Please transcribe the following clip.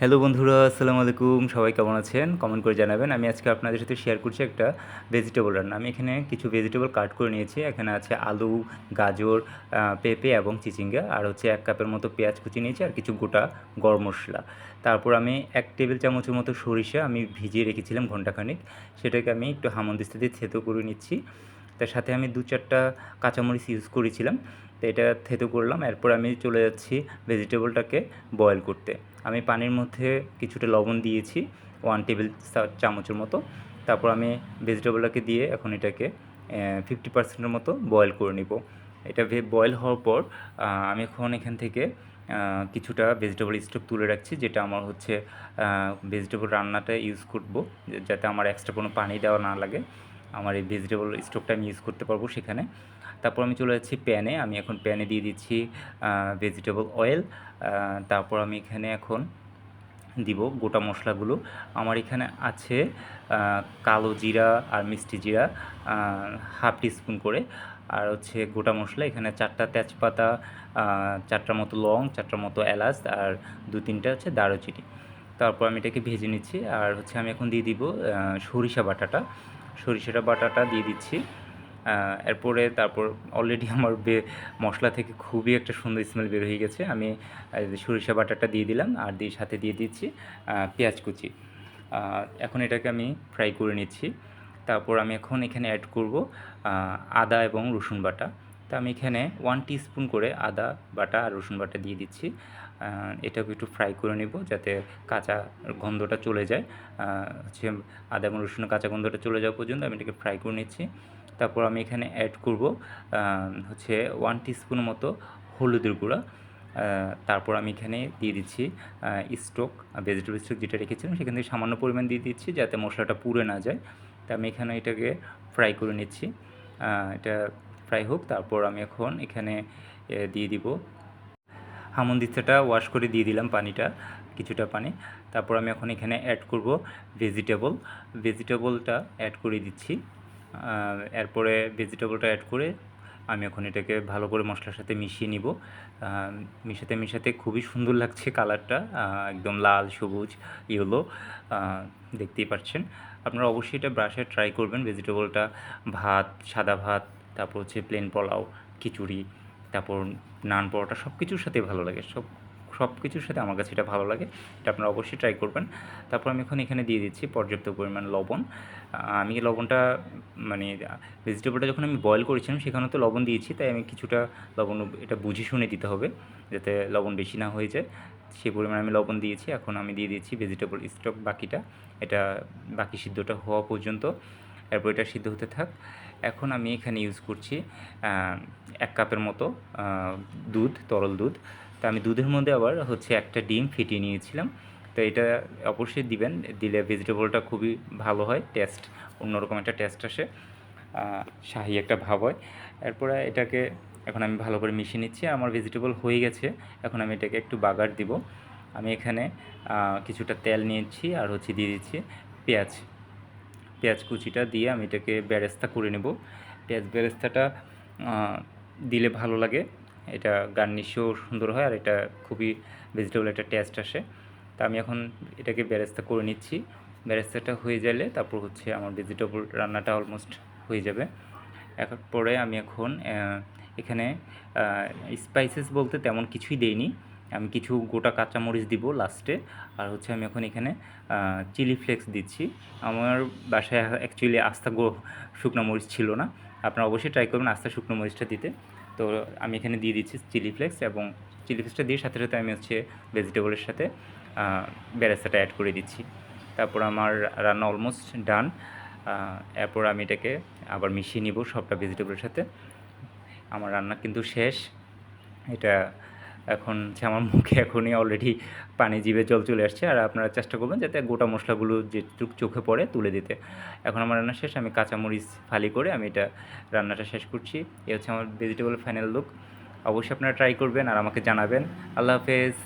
Hello বন্ধুরা, আসসালামু আলাইকুম। সবাই কেমন আছেন? কমেন্ট করে জানাবেন। আমি আজকে আপনাদের সাথে শেয়ার করছি একটা ভেজিটেবল রান্না। আমি এখানে কিছু ভেজিটেবল কাট করে নিয়েছি। এখানে আছে আলু, গাজর, পেঁপে এবং চিচিঙ্গা। আর হচ্ছে ১ কাপের মতো পেঁয়াজ কুচি নিয়েছি আর কিছু গোটা গরম মসলা। তারপর আমি ১ টেবিল চামচের মতো সরিষা আমি ভিজিয়ে রেখেছিলাম ঘন্টাখানেক। সেটাকে আমি একটু হামানদিস্তা দিয়ে থেতো করে নিচ্ছি। তার সাথে আমি ২-৪ টা কাঁচামরিচ ইউজ করেছিলাম। তো এটা থেতো করলাম। এরপর আমি চলে যাচ্ছি ভেজিটেবলটাকে বয়েল করতে। আমি পানির মধ্যে কিছুটা লবণ দিয়েছি 1 টেবিল চামচের মতো। তারপর আমি ভেজিটেবলটাকে দিয়ে এখন এটাকে 50% এর মতো বয়েল করে নিব। এটা বয়েল হওয়ার পর আমি এখন এখান থেকে কিছুটা ভেজিটেবল স্টক তুলে রাখছি, যেটা আমার হচ্ছে ভেজিটেবল রান্নাটা ইউজ করব, যাতে আমার এক্সট্রা কোনো পানি দেওয়া না লাগে। আমার এই ভেজিটেবল স্টকটা আমি ইউজ করতে পারবো সেখানে। তারপর আমি চলে যাচ্ছি প্যানে। আমি এখন প্যানে দিয়ে দিচ্ছি ভেজিটেবল অয়েল। তারপর আমি এখানে এখন দিব গোটা মশলাগুলো। আমার এখানে আছে কালো জিরা আর মিষ্টি জিরা হাফ টিস্পুন করে, আর হচ্ছে গোটা মশলা এখানে 4টা তেজপাতা, 4টার মতো লং, 4টার মতো এলাচ আর 2-3টা হচ্ছে দারুচিনি। তারপর আমি এটাকে ভেজে নিচ্ছি। আর হচ্ছে আমি এখন দিয়ে দিব সরিষা বাটাটা দিয়ে দিচ্ছি। তারপর অলরেডি আমার মশলা থেকে খুবই একটা সুন্দর স্মেল বের হয়ে গেছে। আমি সরিষা বাটাটা দিয়ে দিলাম আর সাথে দিয়ে দিচ্ছি পেঁয়াজ কুচি। এখন এটাকে আমি ফ্রাই করে নিচ্ছি। তারপর আমি এখন এখানে অ্যাড করব আদা এবং রসুন বাটা। তো আমি এখানে 1 টিস্পুন করে আদা বাটা আর রসুন বাটা দিয়ে দিচ্ছি। এটাকে একটু ফ্রাই করে নেব যাতে কাঁচা গন্ধটা চলে যায়। হচ্ছে আদা এবং রসুনের কাঁচা গন্ধটা চলে যাওয়া পর্যন্ত আমি এটাকে ফ্রাই করে নিচ্ছি। তারপর আমি এখানে অ্যাড করব হচ্ছে 1 টিস্পুনের মতো হলুদের গুঁড়া। তারপর আমি এখানে দিয়ে দিচ্ছি ভেজিটেবল স্টক যেটা রেখেছিলাম সেখান থেকে সামান্য পরিমাণ দিয়ে দিচ্ছি যাতে মশলাটা পুড়ে না যায়। তো আমি এখানে এটাকে ফ্রাই করে নিচ্ছি। এটা ফ্রাই হোক। তারপর আমি এখন এখানে দিয়ে দিব হামুনদিস্তাটা ওয়াশ করে দিয়ে দিলাম পানিটা, কিছুটা পানি। তারপর আমি এখন এখানে অ্যাড করব ভেজিটেবলটা অ্যাড করে দিচ্ছি। এরপরে ভেজিটেবলটা অ্যাড করে আমি এখন এটাকে ভালো করে মশলার সাথে মিশিয়ে নিব। মিশাতে খুবই সুন্দর লাগছে কালারটা, একদম লাল, সবুজ, ইয়েলো, দেখতেই পাচ্ছেন। আপনারা অবশ্যই এটা বাসায় ট্রাই করবেন। ভেজিটেবলটা ভাত, সাদা ভাত, তারপর হচ্ছে প্লেন পোলাও, খিচুড়ি, তারপর নান, পরোটা সব কিছুর সাথেই ভালো লাগে। সব কিছুর সাথে আমার কাছে এটা ভালো লাগে। এটা আপনারা অবশ্যই ট্রাই করবেন। তারপর আমি এখন এখানে দিয়ে দিচ্ছি পর্যাপ্ত পরিমাণ লবণ। আমি লবণটা মানে ভেজিটেবলটা যখন আমি বয়েল করেছিলাম সেখানেও তো লবণ দিয়েছি, তাই আমি কিছুটা লবণ এটা বুঝে শুনে দিতে হবে যাতে লবণ বেশি না হয়ে যায়। সেই পরিমাণে আমি লবণ দিয়েছি। এখন আমি দিয়ে দিচ্ছি ভেজিটেবল স্টক বাকিটা। এটা বাকি সিদ্ধটা হওয়া পর্যন্ত। এরপর এটা সিদ্ধ হতে থাক। এখন আমি এখানে ইউজ করছি 1 কাপের মতো তরল দুধ। তো আমি দুধের মধ্যে আবার হচ্ছে একটা ডিম ফেটিয়ে নিয়েছিলাম। তো এটা অবশ্যই দিবেন। দিলে ভেজিটেবলটা খুবই ভালো হয়, অন্যরকম একটা টেস্ট আসে, শাহি একটা ভাব হয়। এরপরে এটাকে এখন আমি ভালো করে মিশিয়ে নিচ্ছি। আমার ভেজিটেবল হয়ে গেছে। এখন আমি এটাকে একটু বাগার দিব। আমি এখানে কিছুটা তেল নিয়েছি আর হচ্ছে দিয়ে দিচ্ছি পেঁয়াজ কুচিটা দিয়ে আমি এটাকে বেরেস্তা করে নেব। পেঁয়াজ বেরেস্তাটা দিলে ভালো লাগে, এটা গার্নিশও সুন্দর হয় আর এটা খুবই ভেজিটেবল একটা টেস্ট আসে। তা আমি এখন এটাকে বেরেস্তা করে নিচ্ছি। বেরেস্তাটা হয়ে গেলে তারপর হচ্ছে আমার ভেজিটেবল রান্নাটা অলমোস্ট হয়ে যাবে। পরে আমি এখন এখানে স্পাইসেস বলতে তেমন কিছুই দেইনি। আমি কিছু গোটা কাঁচামরিচ দিব লাস্টে। আর হচ্ছে আমি এখন এখানে চিলি ফ্লেক্স দিচ্ছি। আমার বাসায় অ্যাকচুয়ালি আস্তা শুকনো মরিচ ছিল না। আপনারা অবশ্যই ট্রাই করবেন আস্তা শুকনো মরিচটা দিতে। তো আমি এখানে দিয়ে দিচ্ছি চিলি ফ্লেক্স, এবং চিলি ফ্লেক্সটা দিয়ে সাথে আমি হচ্ছে ভেজিটেবলের সাথে বেরেস্তাটা অ্যাড করে দিচ্ছি। তারপর আমার রান্না অলমোস্ট ডান। এরপর আমি এটাকে আবার মিশিয়ে নিব সবটা ভেজিটেবলের সাথে। আমার রান্না কিন্তু শেষ। এটা এখন হচ্ছে আমার মুখে এখনই অলরেডি পানি, জিভে জল চলে আসছে। আর আপনারা চেষ্টা করবেন যাতে গোটা মশলাগুলো যেটুকু চোখে পড়ে তুলে দিতে। এখন আমার রান্না শেষ। আমি কাঁচামরিচ ফালি করে আমি এটা রান্নাটা শেষ করছি। এই হচ্ছে আমার ভেজিটেবল ফাইনাল লুক। অবশ্যই আপনারা ট্রাই করবেন আর আমাকে জানাবেন। আল্লাহ হাফেজ।